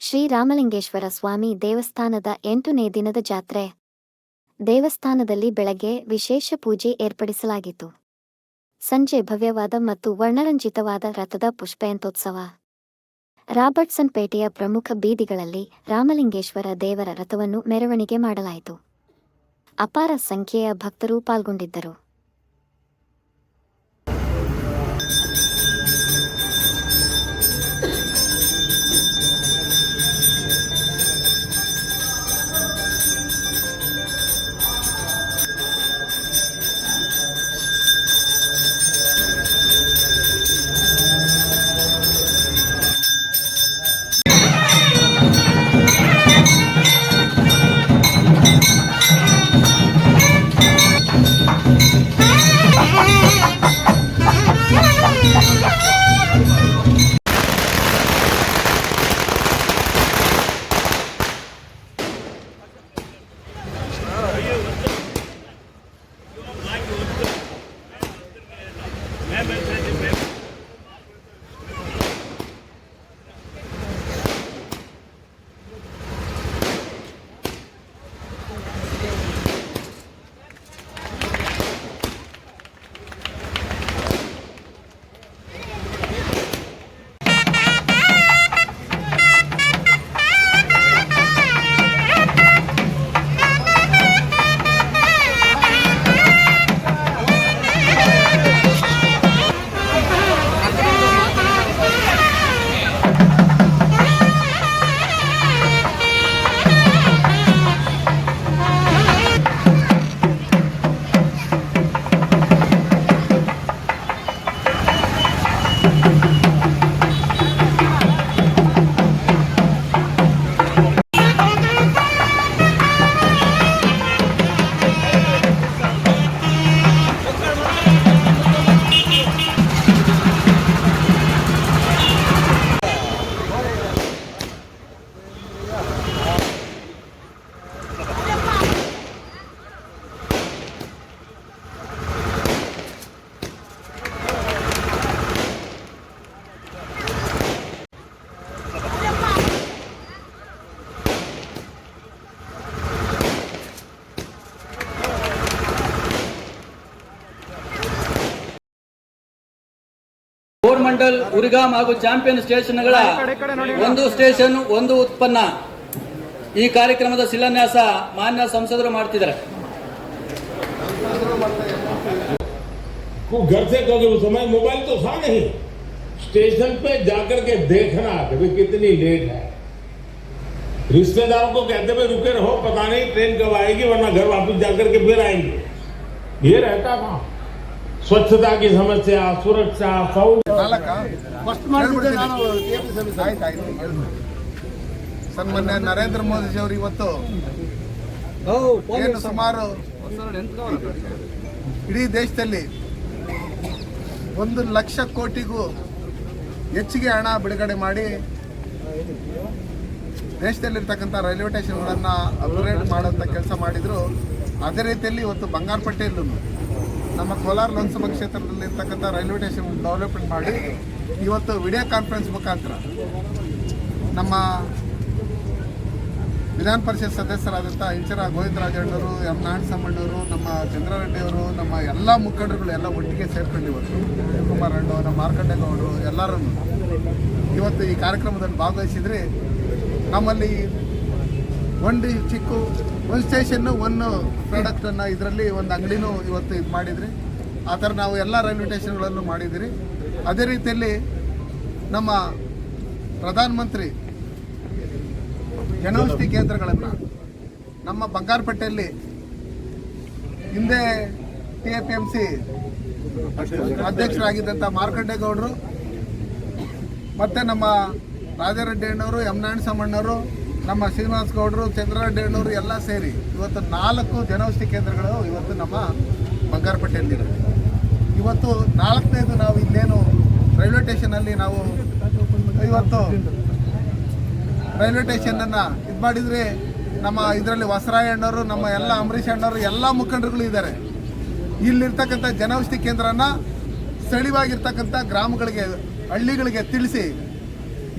ಶ್ರೀರಾಮಲಿಂಗೇಶ್ವರ ಸ್ವಾಮಿ ದೇವಸ್ಥಾನದ 8ನೇ ದಿನದ ಜಾತ್ರೆ. ದೇವಸ್ಥಾನದಲ್ಲಿ ಬೆಳಗ್ಗೆ ವಿಶೇಷ ಪೂಜೆ ಏರ್ಪಡಿಸಲಾಗಿತ್ತು. ಸಂಜೆ ಭವ್ಯವಾದ ಮತ್ತು ವರ್ಣರಂಜಿತವಾದ ರಥದ ಪುಷ್ಪಯಂತ್ಯೋತ್ಸವ. ರಾಬರ್ಟ್ಸನ್ ಪೇಟೆಯ ಪ್ರಮುಖ ಬೀದಿಗಳಲ್ಲಿ ರಾಮಲಿಂಗೇಶ್ವರ ದೇವರ ರಥವನ್ನು ಮೆರವಣಿಗೆ ಮಾಡಲಾಯಿತು. ಅಪಾರ ಸಂಖ್ಯೆಯ ಭಕ್ತರು ಪಾಲ್ಗೊಂಡಿದ್ದರು. ಕೋರಮಂಡಲ್ ಉರಿಗಾಂ ಹಾಗೂ ಚಾಂಪಿಯನ್ ಸ್ಟೇಷನ್ಗಳ ಒಂದು ಸ್ಟೇಷನ್ ಒಂದು ಉತ್ಪನ್ನ ಈ ಕಾರ್ಯಕ್ರಮದ ಶಿಲಾನ್ಯಾಸ ಮಾನ್ಯ ಸಂಸದರು ಮಾಡ್ತಿದ್ದಾರೆ. घर से क्योंकि उस समय मोबाइल तो था नहीं, स्टेशन पे जाकर के देखना कि भाई कितनी लेट है. रिश्तेदारों को कहते हुए रुके रहो, पता नहीं ट्रेन कब आएगी, वरना घर वापस जाकर के फिर आएंगे. ये रहता था. स्वच्छता की समस्या, सुरक्षा, ಸನ್ಮಾನ್ಯ ನರೇಂದ್ರ ಮೋದಿ ಅವರು ಇವತ್ತು ಸುಮಾರು ಇಡೀ ದೇಶದಲ್ಲಿ 1,00,000 ಕೋಟಿಗೂ ಹೆಚ್ಚಿಗೆ ಹಣ ಬಿಡುಗಡೆ ಮಾಡಿ ದೇಶದಲ್ಲಿರ್ತಕ್ಕಂಥ ರೈಲ್ವೆ ಸ್ಟೇಷನ್ಗಳನ್ನು ಅಪ್ಗ್ರೇಡ್ ಮಾಡೋಂಥ ಕೆಲಸ ಮಾಡಿದ್ರು. ಅದೇ ರೀತಿಯಲ್ಲಿ ಇವತ್ತು ಬಂಗಾರಪೇಟೆಯಲ್ಲೂ ನಮ್ಮ ಕೋಲಾರ ಲೋಕಸಭಾ ಕ್ಷೇತ್ರದಲ್ಲಿ ಇರ್ತಕ್ಕಂಥ ರೈಲ್ವೆ ಸ್ಟೇಷನ್ ಡೆವಲಪ್ಮೆಂಟ್ ಮಾಡಿ ಇವತ್ತು ವಿಡಿಯೋ ಕಾನ್ಫರೆನ್ಸ್ ಮುಖಾಂತರ ನಮ್ಮ ವಿಧಾನ ಪರಿಷತ್ ಸದಸ್ಯರಾದಂಥ ಇಂಚರ ಗೋವಿಂದರಾಜಣ್ಣವರು, ಎಂ ನಾರಾಯಣಸ್ವಾಮಣ್ಣವರು, ನಮ್ಮ ಚಂದ್ರಾರೆಡ್ಡಿಯವರು, ನಮ್ಮ ಎಲ್ಲ ಮುಖಂಡರುಗಳು ಎಲ್ಲ ಒಟ್ಟಿಗೆ ಸೇರ್ಕೊಂಡು ಇವತ್ತು ಕುಮಾರ್ ಅಣ್ಣ, ನಮ್ಮ ಮಾರ್ಕಂಡೇಗೌಡರು ಎಲ್ಲರೂ ಇವತ್ತು ಈ ಕಾರ್ಯಕ್ರಮದಲ್ಲಿ ಭಾಗವಹಿಸಿದರೆ ನಮ್ಮಲ್ಲಿ ಒಂದು ಸ್ಟೇಷನ್ನು ಒಂದು ಪ್ರಾಡಕ್ಟನ್ನು ಇದರಲ್ಲಿ ಒಂದು ಅಂಗಡಿನೂ ಇವತ್ತು ಇದು ಮಾಡಿದ್ರಿ. ಆ ಥರ ನಾವು ಎಲ್ಲ ರೈಲ್ವೆ ಸ್ಟೇಷನ್ಗಳಲ್ಲೂ ಮಾಡಿದಿರಿ. ಅದೇ ರೀತಿಯಲ್ಲಿ ನಮ್ಮ ಪ್ರಧಾನಮಂತ್ರಿ ಜನೌಷಧಿ ಕೇಂದ್ರಗಳನ್ನು ನಮ್ಮ ಬಂಗಾರಪೇಟೆಯಲ್ಲಿ ಹಿಂದೆ TAPMC ಅಧ್ಯಕ್ಷರಾಗಿದ್ದಂಥ ಮಾರ್ಕಂಡೇಗೌಡರು ಮತ್ತು ನಮ್ಮ ರಾಜಾರೆಡ್ಡಿ ಅಣ್ಣವರು, ಎಂ ನಾರಾಯಣಸ್ವಾಮಣ್ಣವರು, ನಮ್ಮ ಶ್ರೀನಿವಾಸ ಗೌಡರು, ಚಂದ್ರಾರೆಡ್ಡಿ ಅಣ್ಣವರು ಎಲ್ಲ ಸೇರಿ ಇವತ್ತು 4 ಜನೌಷಧಿ ಕೇಂದ್ರಗಳು ಇವತ್ತು ನಮ್ಮ ಬಂಗಾರಪೇಟೆಯಲ್ಲಿದೆ. ಇವತ್ತು 4ನೇದು ನಾವು ಇಲ್ಲೇನು ರೈಲ್ವೆ ಸ್ಟೇಷನಲ್ಲಿ ನಾವು ಇವತ್ತು ರೈಲ್ವೆ ಸ್ಟೇಷನನ್ನು ಇದು ಮಾಡಿದರೆ ನಮ್ಮ ಇದರಲ್ಲಿ ವಸರಾಯಣ್ಣವರು, ನಮ್ಮ ಎಲ್ಲ ಅಂಬರೀಷ್ ಅಣ್ಣವರು ಎಲ್ಲ ಮುಖಂಡರುಗಳು ಇದ್ದಾರೆ. ಇಲ್ಲಿರ್ತಕ್ಕಂಥ ಜನೌಷಧಿ ಕೇಂದ್ರನ ಸ್ಥಳೀಯವಾಗಿರ್ತಕ್ಕಂಥ ಗ್ರಾಮಗಳಿಗೆ, ಹಳ್ಳಿಗಳಿಗೆ ತಿಳಿಸಿ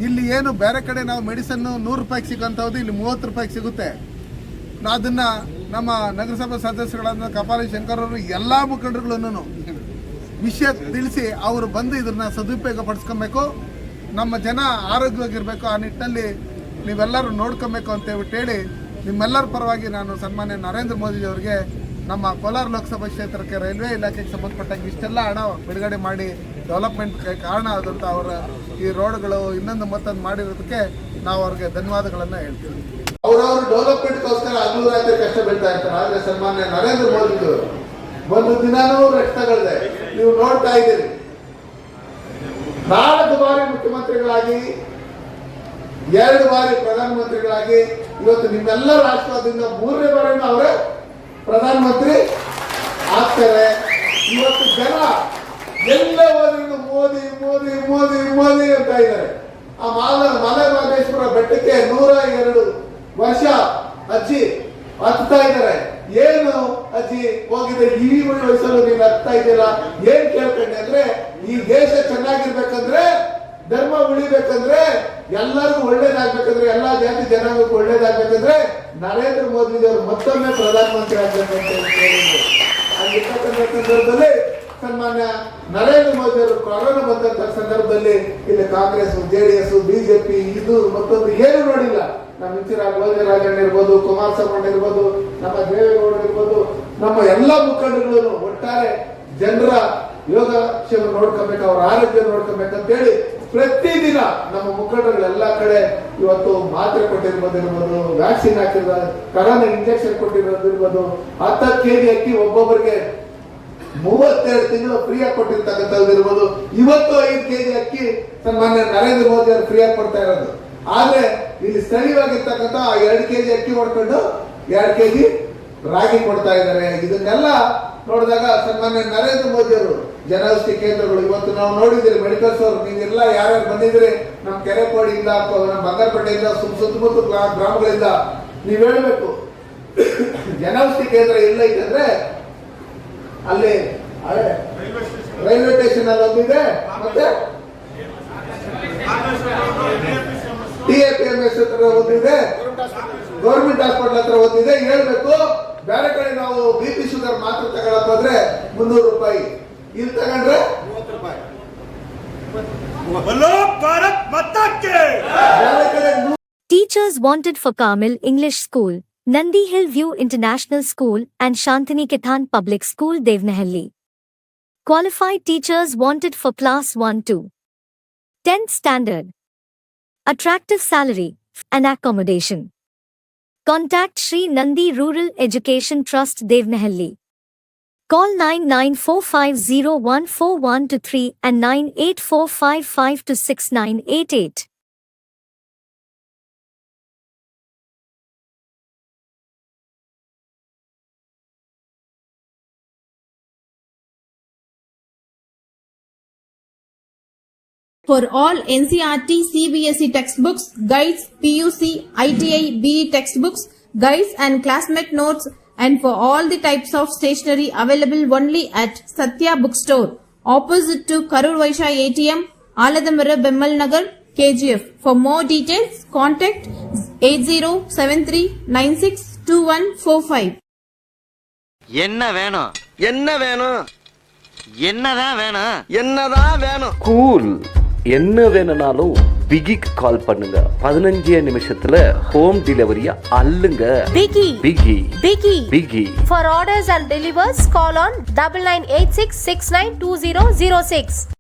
ಇಲ್ಲಿ ಏನು ಬೇರೆ ಕಡೆ ನಾವು ಮೆಡಿಸನ್ನು 100 ರೂಪಾಯಿಗೆ ಸಿಗೋಂಥದ್ದು ಇಲ್ಲಿ 30 ರೂಪಾಯಿಗೆ ಸಿಗುತ್ತೆ. ಅದನ್ನು ನಮ್ಮ ನಗರಸಭಾ ಸದಸ್ಯರಾದ ಕಪಾಲಿ ಶಂಕರ್ ಅವರು ಎಲ್ಲ ಮುಖಂಡರುಗಳನ್ನು ವಿಷಯ ತಿಳಿಸಿ ಅವರು ಬಂದು ಇದನ್ನು ಸದುಪಯೋಗ ಪಡಿಸ್ಕೊಬೇಕು, ನಮ್ಮ ಜನ ಆರೋಗ್ಯವಾಗಿರಬೇಕು, ಆ ನಿಟ್ಟಿನಲ್ಲಿ ನೀವೆಲ್ಲರೂ ನೋಡ್ಕೊಬೇಕು ಅಂತ ಹೇಳಿ ನಿಮ್ಮೆಲ್ಲರ ಪರವಾಗಿ ನಾನು ಸನ್ಮಾನ್ಯ ನರೇಂದ್ರ ಮೋದಿಜಿಯವರಿಗೆ ನಮ್ಮ ಕೋಲಾರ ಲೋಕಸಭಾ ಕ್ಷೇತ್ರಕ್ಕೆ ರೈಲ್ವೆ ಇಲಾಖೆಗೆ ಸಂಬಂಧಪಟ್ಟಾಗ ಇಷ್ಟೆಲ್ಲ ಹಣ ಬಿಡುಗಡೆ ಮಾಡಿ ಡೆವಲಪ್ಮೆಂಟ್ಗೆ ಕಾರಣ ಆದಂಥ ಅವರ ಈ ರೋಡ್ಗಳು ಇನ್ನೊಂದು ಮತ್ತೊಂದು ಮಾಡಿರೋದಕ್ಕೆ ನಾವು ಅವ್ರಿಗೆ ಧನ್ಯವಾದಗಳನ್ನು ಹೇಳ್ತೀವಿ. ಅವರವರು ಡೆವಲಪ್ಮೆಂಟ್ಗೋಸ್ಕರ ಹಗಲು ರಾತ್ರಿ ಕಷ್ಟ ಬೀಳ್ತಾ ಇರ್ತಾರೆ. ಆದರೆ ಸನ್ಮಾನ್ಯ ನರೇಂದ್ರ ಮೋದಿಜಿಯವರು ಒಂದು ದಿನಾನೂ ರೆಸ್ಟ್ ತಗೊಳ್ಳದೆ ನೀವು ನೋಡ್ತಾ ಇದ್ದೀರಿ. 4 ಬಾರಿ ಮುಖ್ಯಮಂತ್ರಿಗಳಾಗಿ 2 ಬಾರಿ ಪ್ರಧಾನಮಂತ್ರಿಗಳಾಗಿ ಇವತ್ತು ನಿಮ್ಮೆಲ್ಲರ ಆಶೀರ್ವಾದದಿಂದ 3ನೇ ಬಾರಿನೂ ಅವರೇ ಪ್ರಧಾನಮಂತ್ರಿ ಆಗ್ತಾರೆ. ಇವತ್ತು ಜನ ಎಲ್ಲ ಹೋದ್ರೂ ಮೋದಿ ಮೋದಿ ಮೋದಿ ಮೋದಿ ಅಂತ ಇದ್ದಾರೆ. ಆ ಮಲೆ ಮಹದೇಶ್ವರ ಬೆಟ್ಟಕ್ಕೆ 102 ವರ್ಷ ಅಜ್ಜಿ ಹತ್ತಾ ಇದ್ದಾರೆ. ಏನು ಅಜ್ಜಿ ಹೋಗಿದೆ ಈ ವಯಸ್ಸಲ್ಲೂ ನೀನು ಹತ್ತಾ ಇದೆಯಲ್ಲ, ಏನ್ ಕೇಳ್ಕೊಂಡೆ ಅಂದ್ರೆ ಈ ದೇಶ ಚೆನ್ನಾಗಿರ್ಬೇಕಂದ್ರೆ, ಧರ್ಮ ಉಳಿಬೇಕಂದ್ರೆ, ಎಲ್ಲರಿಗೂ ಒಳ್ಳೇದಾಗ್ಬೇಕಂದ್ರೆ, ಎಲ್ಲಾ ಜಾತಿ ಜನಾಂಗಕ್ಕೂ ಒಳ್ಳೇದಾಗ್ಬೇಕಂದ್ರೆ ನರೇಂದ್ರ ಮೋದಿ ಅವರು ಮತ್ತೊಮ್ಮೆ ಪ್ರಧಾನಮಂತ್ರಿ ಆಗ್ಬೇಕು ಅಂತ ಹೇಳಿದ್ರು. ಆಗಿರ್ತಕ್ಕಂಥ ಸಂದರ್ಭದಲ್ಲಿ ಸನ್ಮಾನ್ಯ ನರೇಂದ್ರ ಮೋದಿ ಅವರು ಕೊರೋನಾ ಬಂದಂತ ಸಂದರ್ಭದಲ್ಲಿ ಇಲ್ಲಿ ಕಾಂಗ್ರೆಸ್, JDS, ಬಿಜೆಪಿ ಇದು ಮತ್ತೊಂದು ಏನು ನೋಡಿಲ್ಲ. ನಮ್ಮ ಗೋವಿಂದರಾಜಣ್ಣ ಇರ್ಬೋದು, ಕುಮಾರಸ್ವಾಮಿ ಇರ್ಬೋದು, ನಮ್ಮ ದೇವೇಗೌಡ ಇರ್ಬೋದು, ನಮ್ಮ ಎಲ್ಲ ಮುಖಂಡರುಗಳು ಒಟ್ಟಾರೆ ಜನರ ಯೋಗಕ್ಷೇಮ ನೋಡ್ಕೊಬೇಕು, ಅವರ ಆರೋಗ್ಯ ನೋಡ್ಕೊಬೇಕಂತ ಹೇಳಿ ಪ್ರತಿದಿನ ನಮ್ಮ ಮುಖಂಡರುಗಳೆಲ್ಲ ಕಡೆ ಇವತ್ತು ಮಾತ್ರೆ ಕೊಟ್ಟಿರ್ಬೋದು, ವ್ಯಾಕ್ಸಿನ್ ಹಾಕಿರ್ಬೋದು, ಕರೋನಾ ಇಂಜೆಕ್ಷನ್ ಕೊಟ್ಟಿರೋದಿರ್ಬೋದು, 10 kg ಅಕ್ಕಿ ಒಬ್ಬೊಬ್ಬರಿಗೆ 32 ತಿಂಗಳು ಫ್ರೀಯಾಗಿ ಕೊಟ್ಟಿರ್ತಕ್ಕಂಥದ್ದು ಇರ್ಬೋದು. ಇವತ್ತು 5 kg ಅಕ್ಕಿ ಸನ್ಮಾನ್ಯ ನರೇಂದ್ರ ಮೋದಿ ಅವರು ಫ್ರೀಯಾಗಿ ಕೊಡ್ತಾ ಇರೋದು. ಆದ್ರೆ ಇಲ್ಲಿ ಸ್ಥಳೀಯವಾಗಿರ್ತಕ್ಕಂಥ 2 kg ಅಕ್ಕಿ ಹೊಡ್ಕೊಂಡು 2 kg ರಾಗಿ ಕೊಡ್ತಾ ಇದ್ದಾರೆ. ಇದನ್ನೆಲ್ಲ ನೋಡಿದಾಗ ಸನ್ಮಾನ್ಯ ನರೇಂದ್ರ ಮೋದಿ ಅವರು ಜನೌಷಧಿ ಕೇಂದ್ರಗಳು ಇವತ್ತು ನಾವು ನೋಡಿದ್ದೀರಿ. ಮೆಡಿಕಲ್ ಸ್ಟೋರ್ ನೀವೆಲ್ಲ ಯಾರ್ಯಾರು ಬಂದಿದ್ರಿ ನಮ್ಮ ಕೆರೆಕೋಡಿಯಿಂದ ನಮ್ಮ ಬಂಗಾರಪೇಟೆಯಿಂದ ಸುತ್ತಮುತ್ತ ಗ್ರಾಮಗಳಿಂದ ನೀವು ಹೇಳಬೇಕು ಜನೌಷಧಿ ಕೇಂದ್ರ ಎಲ್ಲ ಐತಂದ್ರೆ ಅಲ್ಲಿ ರೈಲ್ವೆ ಸ್ಟೇಷನ್ ಅಲ್ಲಿ ಒಂದಿದೆ, ಮತ್ತೆ TAPMS ಹತ್ರ ಒಂದಿದೆ, ಗೌರ್ಮೆಂಟ್ ಹಾಸ್ಪಿಟಲ್ ಹತ್ರ ಒಂದಿದೆ. ಹೇಳ್ಬೇಕು ಬೇರೆ ಕಡೆ ನಾವು BP ಶುಗರ್ ಮಾತ್ರ ತಗೊಳಕ್ ಹೋದ್ರೆ 300 ರೂಪಾಯಿ, ಇಲ್ಲಿ ತಗೊಂಡ್ರೆ 30 ರೂಪಾಯಿ. Teachers wanted for Carmel English School, Nandi Hill View International School and Shantiniketan Public School Devnahalli. Qualified teachers wanted for Class 1-2. 10th Standard. Attractive salary and accommodation. Contact Sri Nandi Rural Education Trust Devnahalli. Call 9945014123 and 9845526988. For all NCERT, CBSE textbooks, guides, PUC, ITI, BE textbooks, guides and classmate notes, and for all the types of stationery available only at Satya Bookstore, opposite to Karur Vaishya ATM, Aladamara Bemmal Nagar, KGF. For more details, contact 8073962145. என்ன வேணும் என்ன வேணும் என்னதான் வேணும் என்னதான் வேணும் cool என்ன வேணும்னாலும் பிகிக்கு கால் பண்ணுங்க. 15 நிமிஷத்துல ஹோம் டெலிவரியா அள்ளுங்க. Biggie. பிகி Biggie. பிகி. For orders and delivers, call on 9986692006.